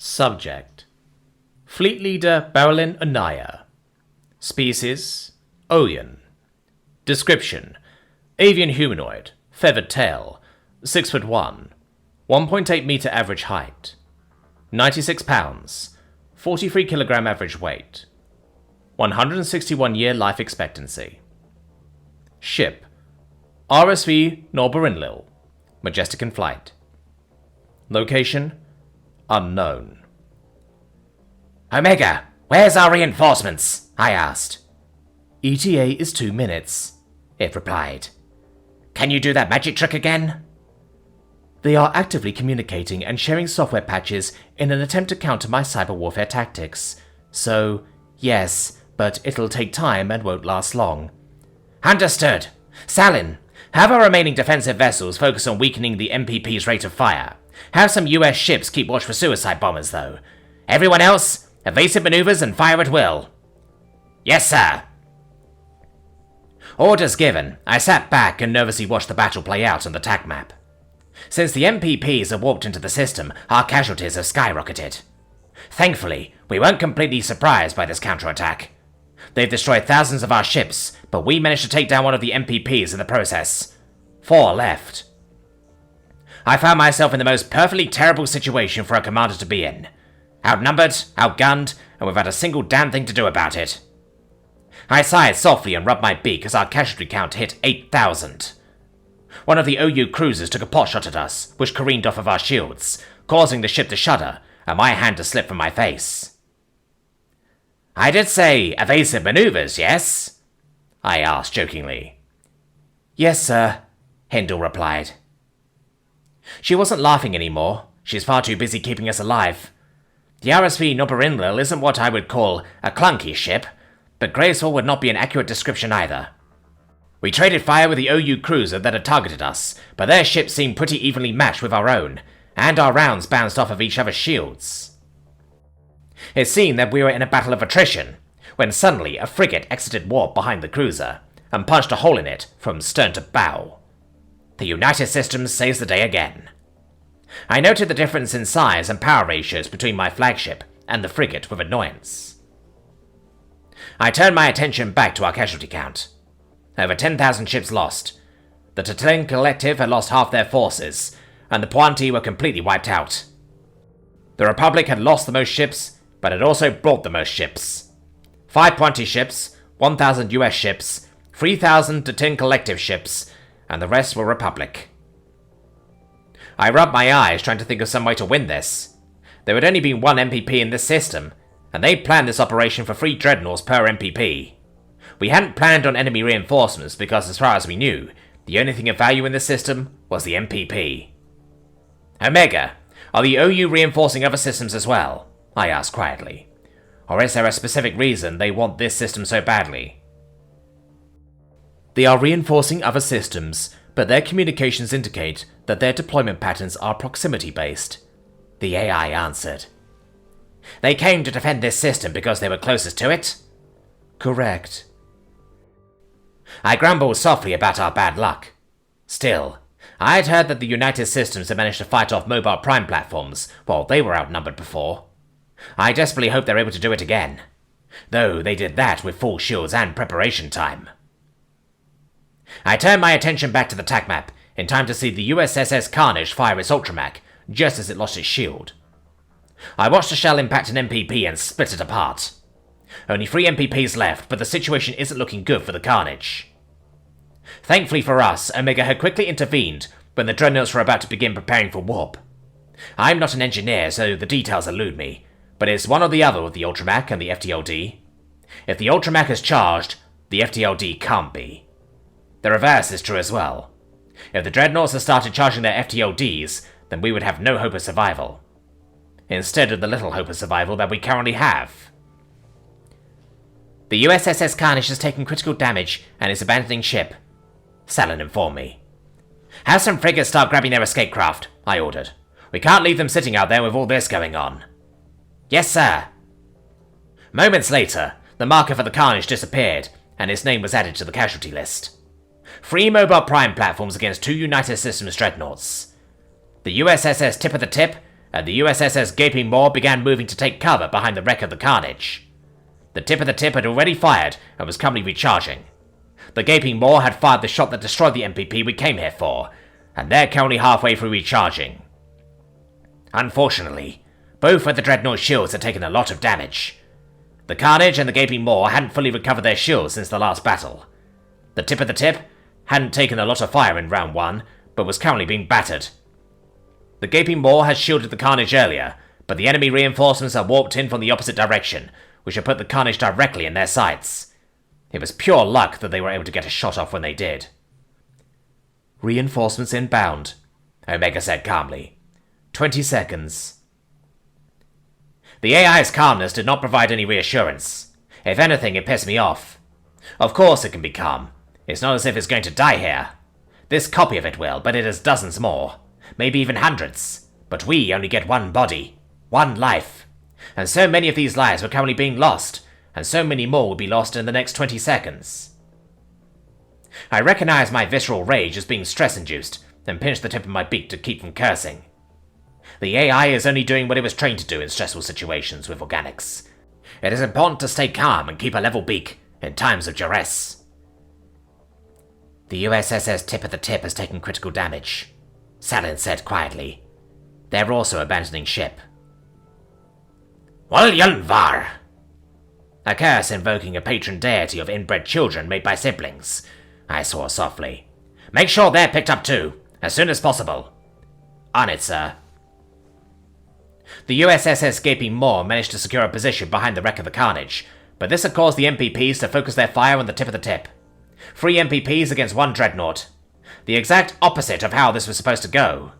Subject: Fleet Leader Barolin Anaya. Species: Oyen. Description: Avian humanoid, feathered tail, 6'1", 1.8 meter average height, 96 pounds, 43 kilogram average weight, 161-year life expectancy. Ship: RSV Norbarinlil, majestic in flight. Location: unknown. Omega, where's our reinforcements? I asked. ETA is 2 minutes, it replied. Can you do that magic trick again? They are actively communicating and sharing software patches in an attempt to counter my cyber warfare tactics. So, yes, but it'll take time and won't last long. Understood. Salin, have our remaining defensive vessels focus on weakening the MPP's rate of fire. Have some US ships keep watch for suicide bombers, though. Everyone else, evasive maneuvers and fire at will. Yes, sir. Orders given, I sat back and nervously watched the battle play out on the TAC map. Since the MPPs have warped into the system, our casualties have skyrocketed. Thankfully, we weren't completely surprised by this counterattack. They've destroyed thousands of our ships, but we managed to take down one of the MPPs in the process. 4 left. I found myself in the most perfectly terrible situation for a commander to be in. Outnumbered, outgunned, and without a single damn thing to do about it. I sighed softly and rubbed my beak as our casualty count hit 8,000. One of the OU cruisers took a pot shot at us, which careened off of our shields, causing the ship to shudder and my hand to slip from my face. I did say evasive maneuvers, yes? I asked jokingly. Yes, sir, Hindle replied. She wasn't laughing anymore. She's far too busy keeping us alive. The RSV Nobarinlil isn't what I would call a clunky ship, but graceful would not be an accurate description either. We traded fire with the OU cruiser that had targeted us, but their ship seemed pretty evenly matched with our own, and our rounds bounced off of each other's shields. It seemed that we were in a battle of attrition, when suddenly a frigate exited warp behind the cruiser, and punched a hole in it from stern to bow. The United Systems saves the day again. I noted the difference in size and power ratios between my flagship and the frigate with annoyance. I turned my attention back to our casualty count. Over 10,000 ships lost. The Tatooine Collective had lost half their forces, and the Pointy were completely wiped out. The Republic had lost the most ships, but had also brought the most ships. 5 Pointy ships, 1,000 US ships, 3,000 Tatooine Collective ships, and the rest were Republic. I rubbed my eyes trying to think of some way to win this. There had only been one MPP in this system, and they planned this operation for 3 Dreadnoughts per MPP. We hadn't planned on enemy reinforcements because, as far as we knew, the only thing of value in this system was the MPP. Omega, are the OU reinforcing other systems as well? I asked quietly. Or is there a specific reason they want this system so badly? They are reinforcing other systems, but their communications indicate that their deployment patterns are proximity-based, the AI answered. They came to defend this system because they were closest to it? Correct. I grumbled softly about our bad luck. Still, I had heard that the United Systems had managed to fight off mobile prime platforms while they were outnumbered before. I desperately hope they're able to do it again, though they did that with full shields and preparation time. I turned my attention back to the TAC map in time to see the USSS Carnage fire its Ultramach just as it lost its shield. I watched a shell impact an MPP and split it apart. Only 3 MPPs left, but the situation isn't looking good for the Carnage. Thankfully for us, Omega had quickly intervened when the Dreadnoughts were about to begin preparing for warp. I'm not an engineer, so the details elude me, but it's one or the other with the Ultramach and the FTLD. If the Ultramach is charged, the FTLD can't be. The reverse is true as well. If the Dreadnoughts had started charging their FTLDs, then we would have no hope of survival. Instead of the little hope of survival that we currently have. The USSS Carnage has taken critical damage and is abandoning ship, Salin informed me. Have some frigates start grabbing their escape craft, I ordered. We can't leave them sitting out there with all this going on. Yes, sir. Moments later, the marker for the Carnage disappeared, and its name was added to the casualty list. 3 mobile prime platforms against 2 United Systems Dreadnoughts. The USSS Tip of the Tip and the USS's Gaping Maw began moving to take cover behind the wreck of the Carnage. The tip of the tip had already fired and was currently recharging. The Gaping Maw had fired the shot that destroyed the MPP we came here for, and they're currently halfway through recharging. Unfortunately, both of the Dreadnought shields had taken a lot of damage. The Carnage and the Gaping Maw hadn't fully recovered their shields since the last battle. The tip of the tip hadn't taken a lot of fire in round 1, but was currently being battered. The Gaping Maw had shielded the Carnage earlier, but the enemy reinforcements had warped in from the opposite direction, which had put the Carnage directly in their sights. It was pure luck that they were able to get a shot off when they did. "Reinforcements inbound," Omega said calmly. 20 seconds. The AI's calmness did not provide any reassurance. If anything, it pissed me off. Of course it can be calm. It's not as if it's going to die here. This copy of it will, but it has dozens more. Maybe even hundreds. But we only get one body. One life. And so many of these lives were currently being lost, and so many more will be lost in the next 20 seconds. I recognized my visceral rage as being stress-induced, and pinched the tip of my beak to keep from cursing. The AI is only doing what it was trained to do in stressful situations with organics. It is important to stay calm and keep a level beak in times of duress. "The USS's tip of the tip has taken critical damage," Salin said quietly. "They're also abandoning ship." Walyunvar! A curse invoking a patron deity of inbred children made by siblings, I swore softly. Make sure they're picked up too, as soon as possible. On it, sir. The USS's Gaping Maw managed to secure a position behind the wreck of the Carnage, but this had caused the MPPs to focus their fire on the tip of the tip. 3 MPPs against 1 Dreadnought. The exact opposite of how this was supposed to go.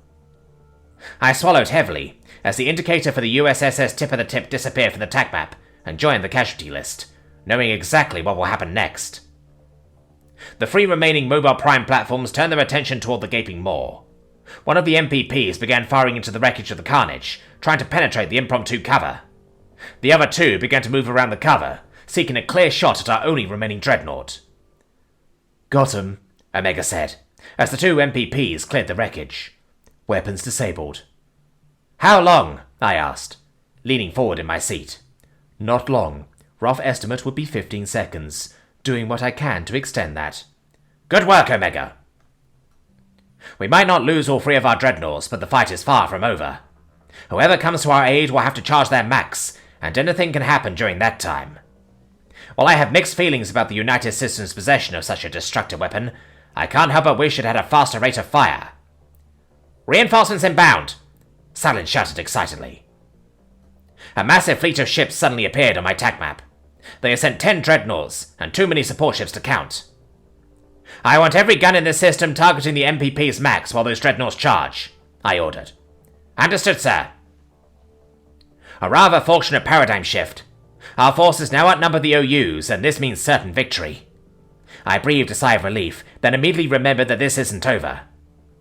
I swallowed heavily, as the indicator for the USS's tip of the tip disappeared from the attack map and joined the casualty list, knowing exactly what will happen next. The 3 remaining mobile prime platforms turned their attention toward the Gaping Maw. One of the MPPs began firing into the wreckage of the Carnage, trying to penetrate the impromptu cover. The other 2 began to move around the cover, seeking a clear shot at our only remaining Dreadnought. "Got him," Omega said, as the 2 MPPs cleared the wreckage. "Weapons disabled." How long? I asked, leaning forward in my seat. "Not long. Rough estimate would be 15 seconds. Doing what I can to extend that." Good work, Omega. We might not lose all 3 of our Dreadnoughts, but the fight is far from over. Whoever comes to our aid will have to charge their max, and anything can happen during that time. While I have mixed feelings about the United Systems' possession of such a destructive weapon, I can't help but wish it had a faster rate of fire. Reinforcements inbound! Salin shouted excitedly. A massive fleet of ships suddenly appeared on my attack map. They had sent 10 Dreadnoughts, and too many support ships to count. I want every gun in this system targeting the MPP's max while those Dreadnoughts charge, I ordered. Understood, sir. A rather fortunate paradigm shift. Our forces now outnumber the OUs, and this means certain victory. I breathed a sigh of relief, then immediately remembered that this isn't over.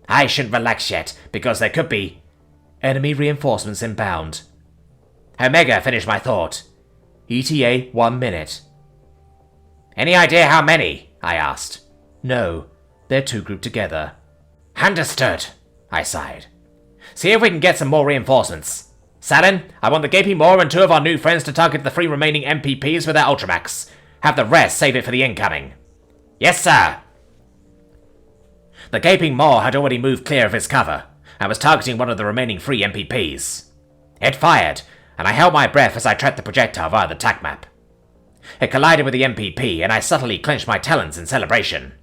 I shouldn't relax yet, because there could be enemy reinforcements inbound. Omega finished my thought. ETA 1 minute. Any idea how many? I asked. No, they're 2 grouped together. Understood, I sighed. See if we can get some more reinforcements. Salin, I want the Gaping Maw and 2 of our new friends to target the 3 remaining MPPs with their Ultramax. Have the rest save it for the incoming. Yes, sir. The Gaping Maw had already moved clear of its cover, and was targeting one of the remaining 3 MPPs. It fired, and I held my breath as I tracked the projectile via the attack map. It collided with the MPP, and I subtly clenched my talons in celebration.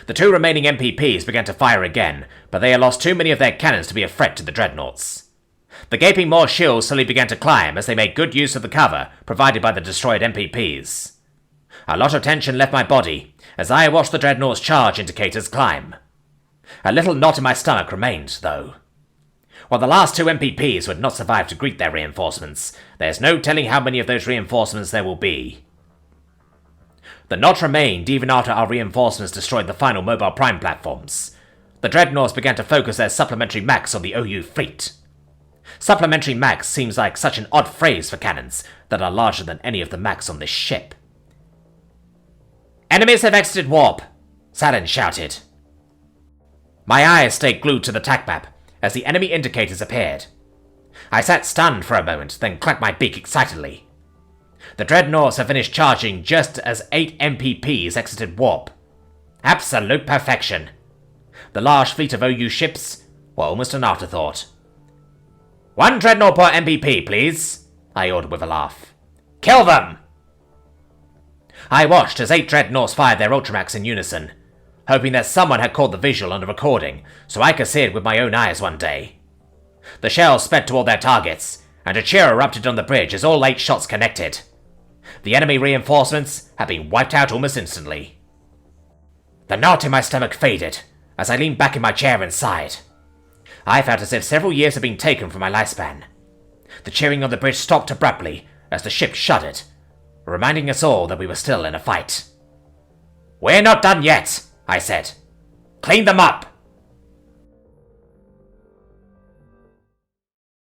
The 2 remaining MPPs began to fire again, but they had lost too many of their cannons to be a threat to the Dreadnoughts. The Gaping Maw shields slowly began to climb as they made good use of the cover provided by the destroyed MPPs. A lot of tension left my body as I watched the Dreadnought's charge indicators climb. A little knot in my stomach remained, though. While the last 2 MPPs would not survive to greet their reinforcements, there's no telling how many of those reinforcements there will be. The knot remained even after our reinforcements destroyed the final mobile prime platforms. The Dreadnoughts began to focus their supplementary max on the OU fleet. Supplementary max seems like such an odd phrase for cannons that are larger than any of the max on this ship. Enemies have exited warp, Salin shouted. My eyes stayed glued to the attack map, as the enemy indicators appeared. I sat stunned for a moment, then clacked my beak excitedly. The Dreadnoughts had finished charging just as 8 MPPs exited warp. Absolute perfection. The large fleet of OU ships were almost an afterthought. 1 Dreadnought per MPP, please, I ordered with a laugh. Kill them! I watched as 8 Dreadnoughts fired their Ultramax in unison, hoping that someone had caught the visual on the recording so I could see it with my own eyes one day. The shells sped toward their targets, and a cheer erupted on the bridge as all 8 shots connected. The enemy reinforcements had been wiped out almost instantly. The knot in my stomach faded as I leaned back in my chair and sighed. I felt as if several years had been taken from my lifespan. The cheering on the bridge stopped abruptly as the ship shuddered, reminding us all that we were still in a fight. "We're not done yet," I said. "Clean them up!"